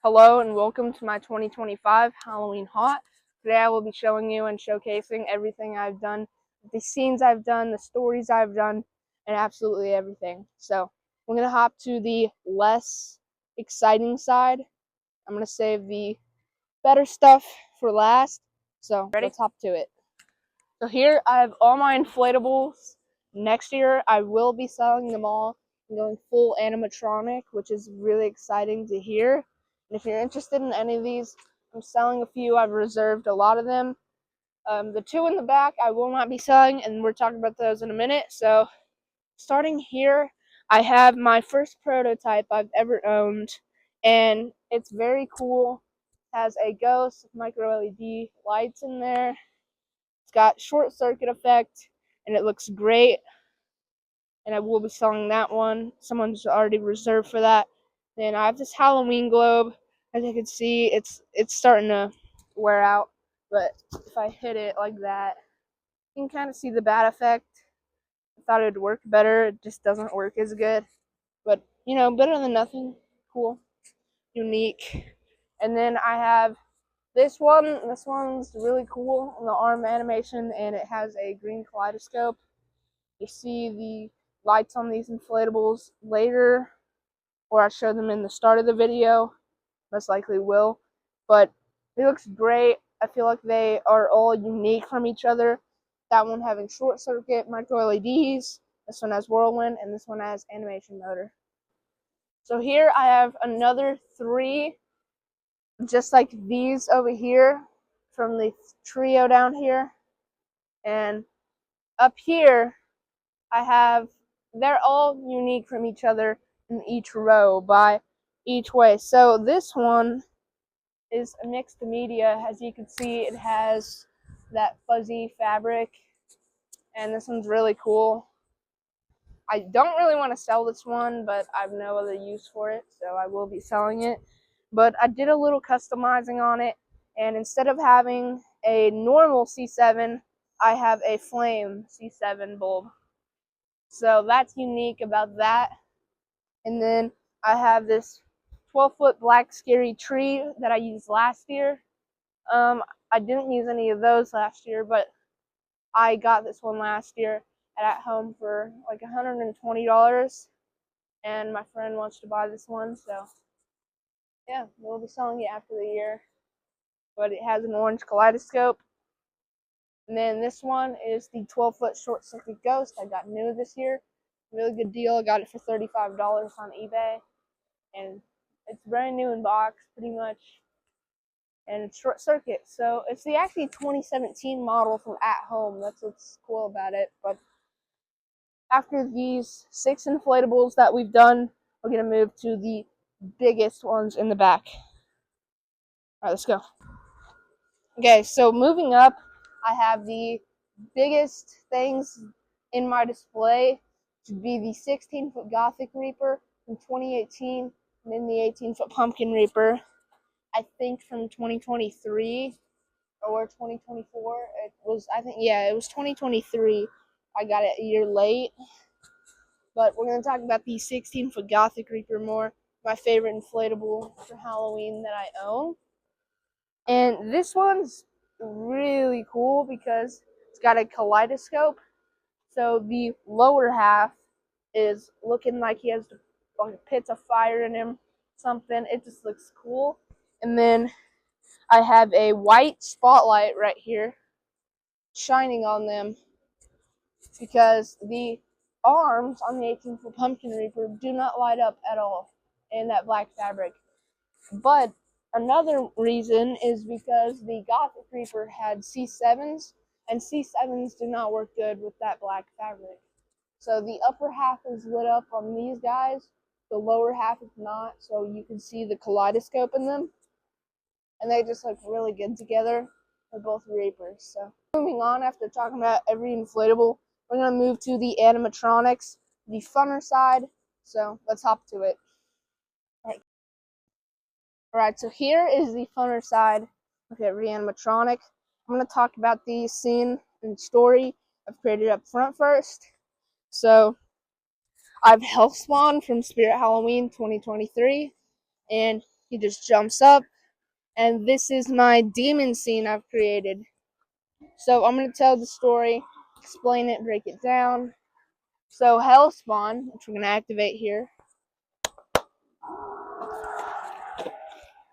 Hello and welcome to my 2025 Halloween Haunt. Today I will be showing you and showcasing everything I've done, the scenes I've done, the stories I've done, and absolutely everything. So we're going to hop to the less exciting side. I'm going to save the better stuff for last. So let's hop to it. So here I have all my inflatables. Next year I will be selling them all and going full animatronic, which is really exciting to hear. And if you're interested in any of these, I'm selling a few. I've reserved a lot of them. The two in the back I will not be selling, and we're talking about those in a minute. So starting here, I have my first prototype I've ever owned, and it's very cool. It has a ghost, micro LED lights in there. It's got short circuit effect, and it looks great. And I will be selling that one. Someone's already reserved for that. Then I have this Halloween globe. As you can see, it's starting to wear out. But if I hit it like that, you can kind of see the bad effect. I thought it would work better. It just doesn't work as good. But, you know, better than nothing. Cool. Unique. And then I have this one. This one's really cool on the arm animation, and it has a green kaleidoscope. You see the lights on these inflatables later, or I show them in the start of the video. Most likely will. But it looks great. I feel like they are all unique from each other. That one having short circuit, micro LEDs. This one has whirlwind, and this one has animation motor. So here I have another three, just like these over here, from the trio down here. And up here, they're all unique from each other in each row by each way. So this one is a mixed media. As you can see, it has that fuzzy fabric, and this one's really cool. I don't really want to sell this one, but I have no other use for it, so I will be selling it. But I did a little customizing on it, and instead of having a normal C7, I have a flame C7 bulb. So that's unique about that. And then I have this 12-foot black scary tree that I used last year. I didn't use any of those last year, but I got this one last year at home for like $120, and my friend wants to buy this one, so yeah, we'll be selling it after the year. But it has an orange kaleidoscope. And then this one is the 12-foot short circuit ghost. I got new this year. Really good deal. I got it for $35 on eBay, and it's brand new in box, pretty much. And it's short circuit, so it's the actually 2017 model from At Home. That's what's cool about it. But after these 6 inflatables that we've done, we're gonna move to the biggest ones in the back. All right, let's go. Okay, so moving up, I have the biggest things in my display to be the 16-foot Gothic Reaper from 2018, and then the 18-foot Pumpkin Reaper, I think from 2023 or 2024. It was 2023. I got it a year late. But we're going to talk about the 16-foot Gothic Reaper more, my favorite inflatable for Halloween that I own. And this one's really cool because it's got a kaleidoscope. So the lower half is looking like he has like pits of fire in him, something. It just looks cool. And then I have a white spotlight right here shining on them because the arms on the 18-foot Pumpkin Reaper do not light up at all in that black fabric. But another reason is because the Gothic Reaper had C7s, and C7s do not work good with that black fabric. So the upper half is lit up on these guys, the lower half is not, so you can see the kaleidoscope in them. And they just look really good together. They're both Reapers. So moving on, after talking about every inflatable, we're going to move to the animatronics, the funner side. So let's hop to it. Alright, so here is the funner side of every animatronic. I'm going to talk about the scene and story I've created up front first. So I've Health Spawn from Spirit Halloween 2023, and he just jumps up. And this is my demon scene I've created. So I'm going to tell the story, explain it, break it down. So Hellspawn, which we're going to activate here.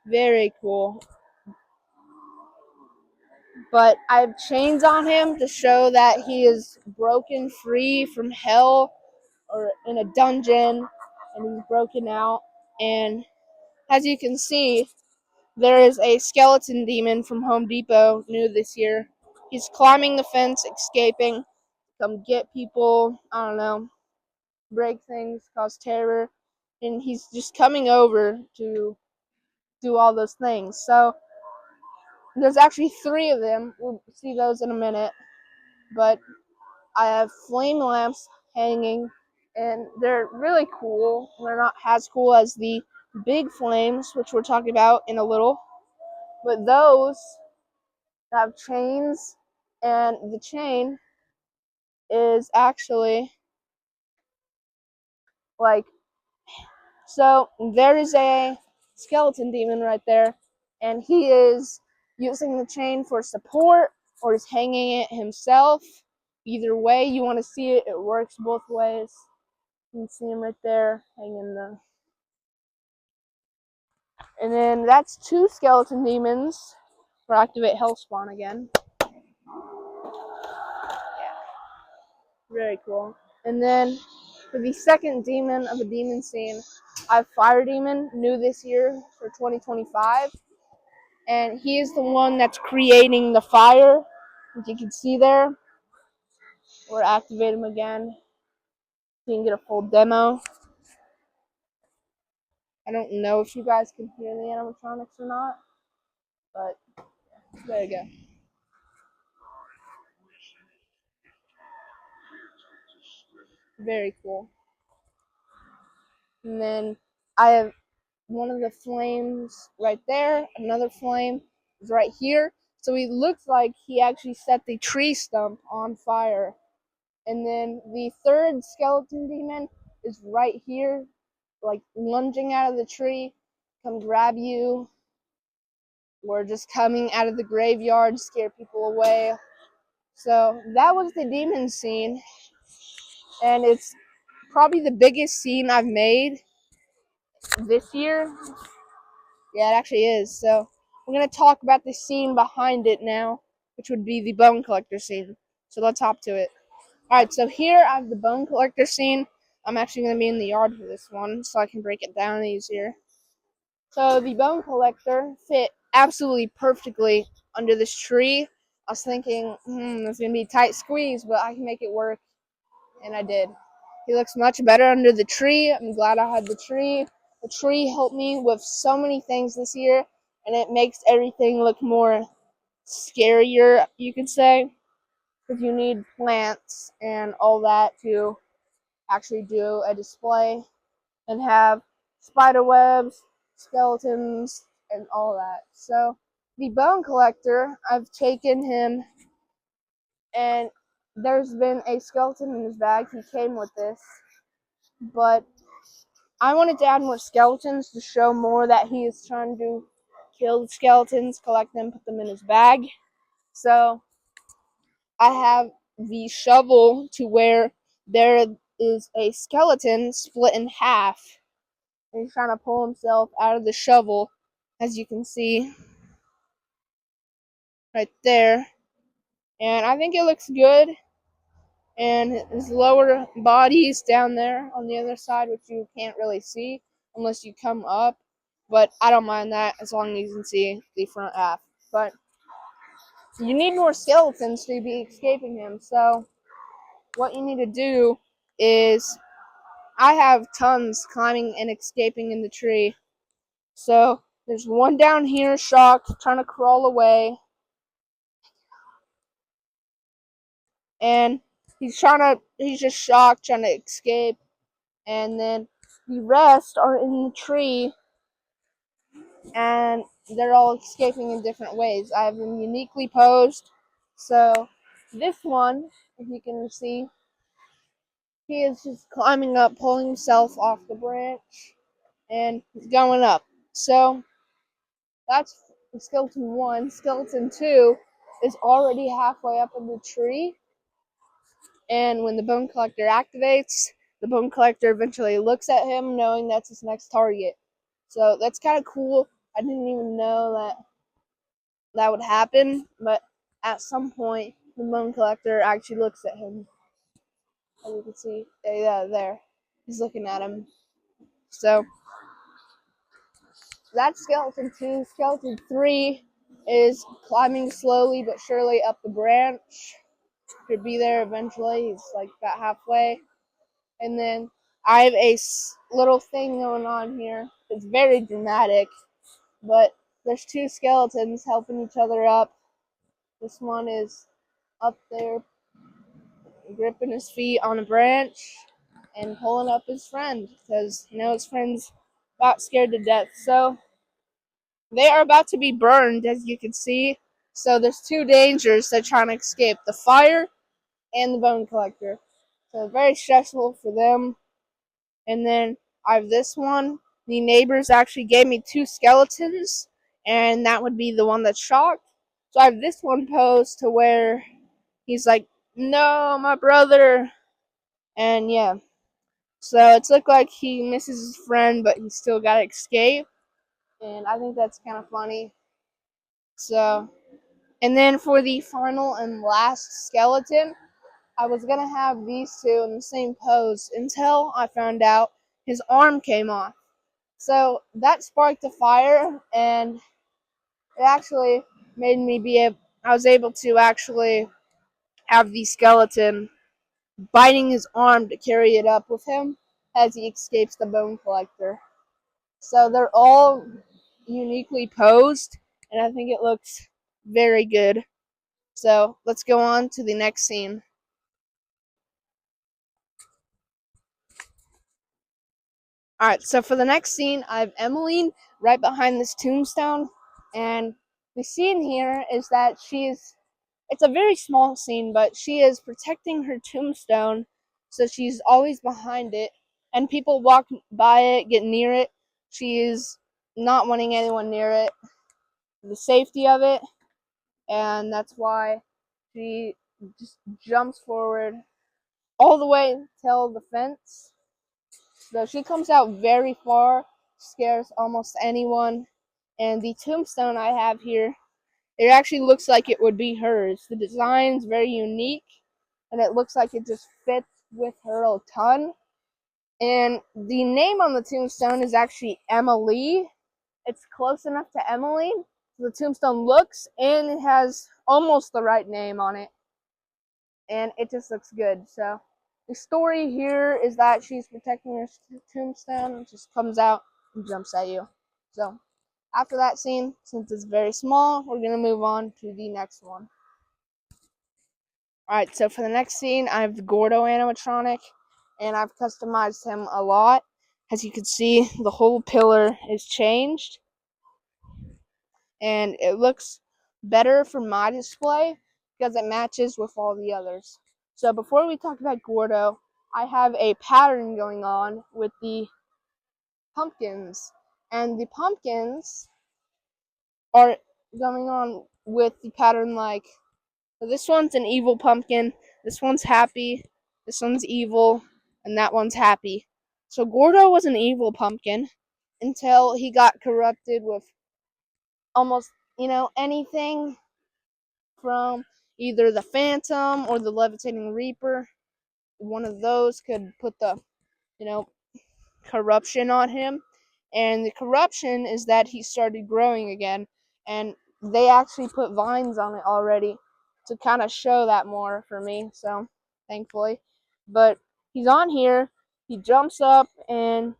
Very cool. But I have chains on him to show that he is broken free from hell or in a dungeon, and he's broken out. And as you can see, there is a skeleton demon from Home Depot new this year. He's climbing the fence, escaping, come get people, I don't know, break things, cause terror, and he's just coming over to do all those things. So there's actually 3 of them. We'll see those in a minute. But I have flame lamps hanging, and they're really cool. They're not as cool as the big flames, which we're talking about in a little. But those have chains, and the chain is actually like, so there is a skeleton demon right there, and he is using the chain for support, or is hanging it himself. Either way you want to see it, it works both ways. You can see him right there hanging the. And then that's 2 skeleton demons. We'll activate Hellspawn again. Yeah, very cool. And then for the second demon of the demon scene, I have Fire Demon, new this year for 2025. And he is the one that's creating the fire, as you can see there. We'll activate him again so you can get a full demo. I don't know if you guys can hear the animatronics or not, but there you go. Very cool. And then I have one of the flames right there, another flame is right here. So he looks like he actually set the tree stump on fire. And then the third skeleton demon is right here, like lunging out of the tree, come grab you. Or just coming out of the graveyard, scare people away. So that was the demon scene. And it's probably the biggest scene I've made this year. Yeah, it actually is. So we're going to talk about the scene behind it now, which would be the bone collector scene. So let's hop to it. Alright, so here I have the bone collector scene. I'm actually going to be in the yard for this one, so I can break it down easier. So the bone collector fit absolutely perfectly under this tree. I was thinking, it's going to be a tight squeeze, but I can make it work. And I did. He looks much better under the tree. I'm glad I had the tree. The tree helped me with so many things this year, and it makes everything look more scarier, you could say, because you need plants and all that to actually do a display and have spider webs, skeletons, and all that. So the bone collector, I've taken him, and there's been a skeleton in his bag. He came with this, but I wanted to add more skeletons to show more that he is trying to kill the skeletons, collect them, put them in his bag. So I have the shovel to where there is a skeleton split in half. And he's trying to pull himself out of the shovel, as you can see right there. And I think it looks good. And his lower body's down there on the other side, which you can't really see unless you come up. But I don't mind that as long as you can see the front half. But you need more skeletons to be escaping him. So what you need to do is, I have tons climbing and escaping in the tree. So there's one down here, shocked, trying to crawl away. And he's just shocked, trying to escape. And then the rest are in the tree, and they're all escaping in different ways. I have them uniquely posed. So this one, if you can see, he is just climbing up, pulling himself off the branch, and he's going up. So that's skeleton 1. Skeleton 2 is already halfway up in the tree, and when the bone collector activates, the bone collector eventually looks at him, knowing that's his next target. So that's kind of cool. I didn't even know that would happen, but at some point, the bone collector actually looks at him. As you can see, yeah, there. He's looking at him. So that's skeleton 2. Skeleton 3 is climbing slowly but surely up the branch. Could be there eventually. He's like about halfway. And then I have a little thing going on here. It's very dramatic, but there's 2 skeletons helping each other up. This one is up there gripping his feet on a branch and pulling up his friend because his friend's about scared to death. So they are about to be burned, as you can see. So there's 2 dangers they're trying to escape: the fire and the bone collector. So very stressful for them. And then I have this one. The neighbors actually gave me 2 skeletons, and that would be the one that's shocked. So I have this one posed to where he's like, "No, my brother." And yeah. So it's looked like he misses his friend, but he still got to escape. And I think that's kind of funny. So, and then for the final and last skeleton, I was going to have these 2 in the same pose until I found out his arm came off. So that sparked a fire, and it actually made me I was able to actually have the skeleton biting his arm to carry it up with him as he escapes the bone collector. So they're all uniquely posed, and I think it looks very good. So let's go on to the next scene. Alright, so for the next scene, I have Emiline right behind this tombstone, and the scene here is that it's a very small scene, but she is protecting her tombstone, so she's always behind it, and people walk by it, get near it. She is not wanting anyone near it, the safety of it, and that's why she just jumps forward all the way till the fence. So she comes out very far, scares almost anyone, and the tombstone I have here, it actually looks like it would be hers. The design's very unique, and it looks like it just fits with her a ton. And the name on the tombstone is actually Emiline. It's close enough to Emiline. The tombstone looks, and it has almost the right name on it. And it just looks good. So the story here is that she's protecting her tombstone, and just comes out and jumps at you. So after that scene, since it's very small, we're going to move on to the next one. Alright, so for the next scene, I have the Gordo animatronic, and I've customized him a lot. As you can see, the whole pillar is changed, and it looks better for my display because it matches with all the others. So before we talk about Gordo, I have a pattern going on with the pumpkins, and the pumpkins are going on with the pattern like, this one's an evil pumpkin, this one's happy, this one's evil, and that one's happy. So Gordo was an evil pumpkin until he got corrupted with almost, anything from either the Phantom or the Levitating Reaper. One of those could put the, you know, corruption on him. And the corruption is that he started growing again. And they actually put vines on it already to kind of show that more for me. So, thankfully. But he's on here. He jumps up and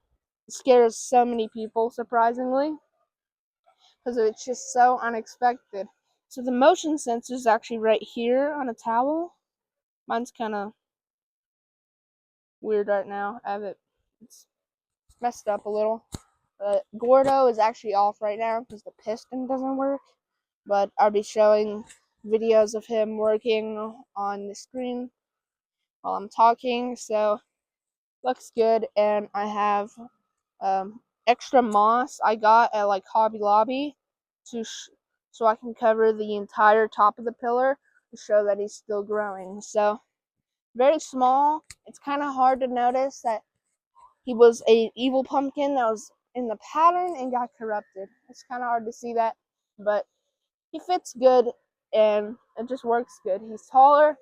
scares so many people, surprisingly, because it's just so unexpected. So the motion sensor is actually right here on a towel. Mine's kind of weird right now. It's messed up a little. But Gordo is actually off right now because the piston doesn't work. But I'll be showing videos of him working on the screen while I'm talking. So looks good, and I have extra moss I got at like Hobby Lobby so I can cover the entire top of the pillar to show that he's still growing. So very small. It's kind of hard to notice that he was a evil pumpkin that was in the pattern and got corrupted. It's kind of hard to see that, but he fits good and it just works good. He's taller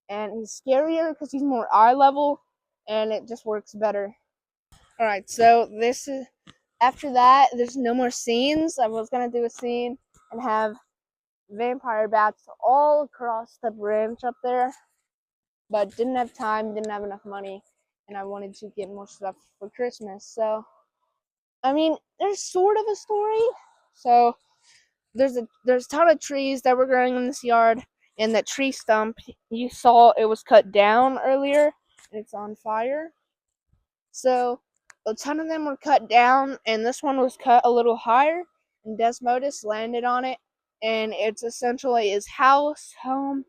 and he's scarier because he's more eye level and it just works better. Alright, so this is after that, there's no more scenes. I was gonna do a scene and have vampire bats all across the branch up there, but didn't have time, didn't have enough money, and I wanted to get more stuff for Christmas. So, I mean, there's sort of a story. So, there's a ton of trees that were growing in this yard, and that tree stump you saw it was cut down earlier, and it's on fire. So, a ton of them were cut down, and this one was cut a little higher, and Desmodus landed on it, and it's essentially his house, home,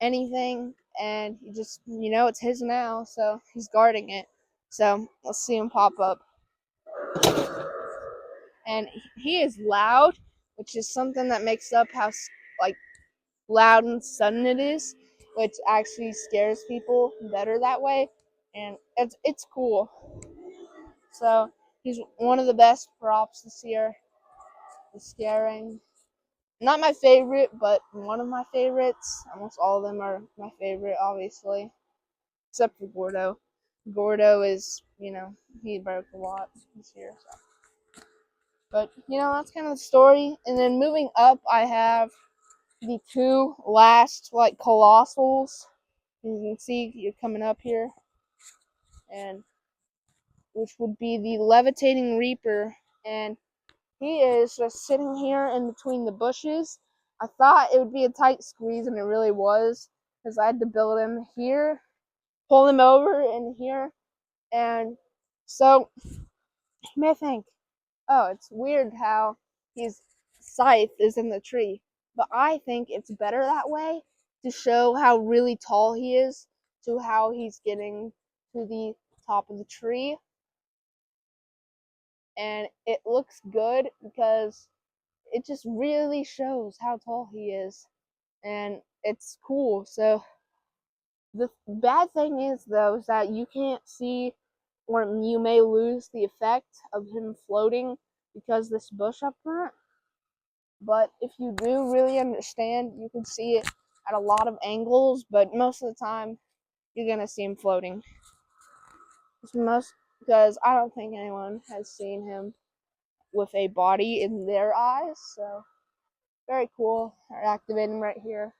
anything, and he just, it's his now, so he's guarding it. So, let's see him pop up. And he is loud, which is something that makes up how, like, loud and sudden it is, which actually scares people better that way, and it's cool. So he's one of the best props this year. The scaring. Not my favorite, but one of my favorites. Almost all of them are my favorite, obviously. Except for Gordo. Gordo is, he broke a lot this year. So. But, that's kind of the story. And then moving up, I have the two last, like, colossals. You can see you're coming up here. And which would be the Levitating Reaper. And he is just sitting here in between the bushes. I thought it would be a tight squeeze, and it really was, because I had to build him here, pull him over in here, and so you may think, oh, it's weird how his scythe is in the tree, but I think it's better that way to show how really tall he is, to how he's getting to the top of the tree, and it looks good because it just really shows how tall he is, and it's cool. So the bad thing is, though, is that you can't see, or you may lose the effect of him floating because this bush up front. But if you do really understand, you can see it at a lot of angles, but most of the time you're gonna see him floating. Because I don't think anyone has seen him with a body in their eyes, so very cool. They're activating right here.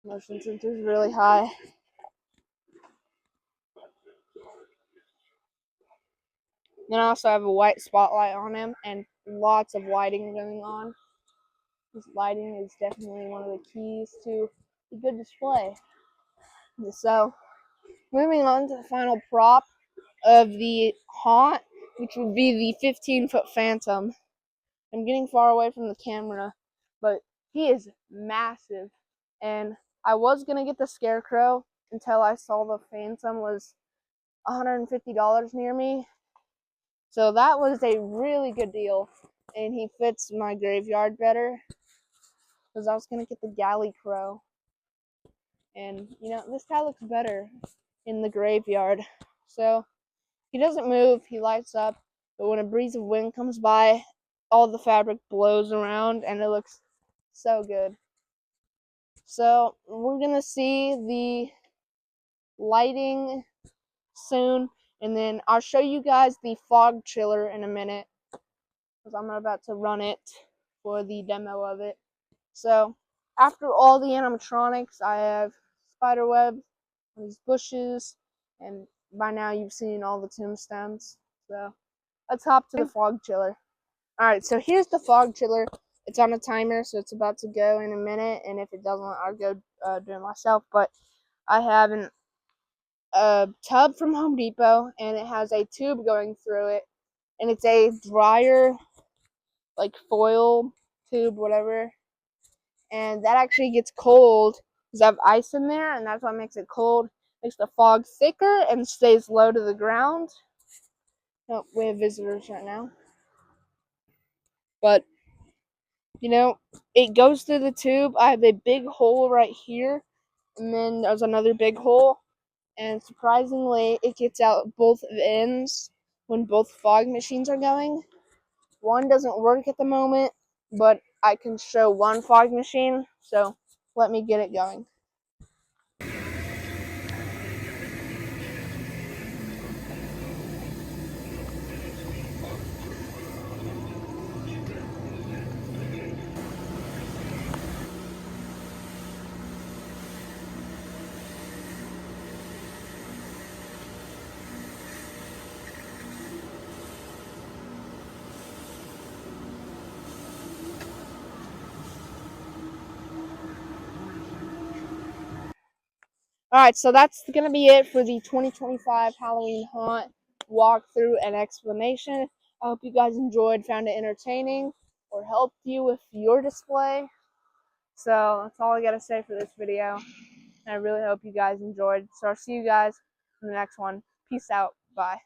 Motion sensor is really high. Then I also have a white spotlight on him and lots of lighting going on. This lighting is definitely one of the keys to a good display. So, moving on to the final prop of the haunt, which would be the 15-foot Phantom. I'm getting far away from the camera, but he is massive. And I was going to get the Scarecrow until I saw the Phantom was $150 near me. So that was a really good deal. And he fits my graveyard better, because I was going to get the Galley Crow. And, this guy looks better in the graveyard. So he doesn't move, he lights up, but when a breeze of wind comes by, all the fabric blows around and it looks so good. So we're going to see the lighting soon, and then I'll show you guys the fog chiller in a minute, because I'm about to run it for the demo of it. So after all the animatronics, I have spiderweb, these bushes, and by now you've seen all the tombstones. So let's hop to the fog chiller. Alright, so here's the fog chiller. It's on a timer, so it's about to go in a minute, and if it doesn't, I'll go do it myself. But I have a tub from Home Depot, and it has a tube going through it, and it's a dryer, like foil tube, whatever, and that actually gets cold because I have ice in there, and that's what makes it cold. Makes the fog thicker and stays low to the ground. Oh, we have visitors right now. But, you know, it goes through the tube. I have a big hole right here, and then there's another big hole. And surprisingly, it gets out both ends when both fog machines are going. One doesn't work at the moment, but I can show one fog machine, so let me get it going. Alright, so that's going to be it for the 2025 Halloween Haunt walkthrough and explanation. I hope you guys enjoyed, found it entertaining, or helped you with your display. So that's all I got to say for this video. And I really hope you guys enjoyed. So I'll see you guys in the next one. Peace out. Bye.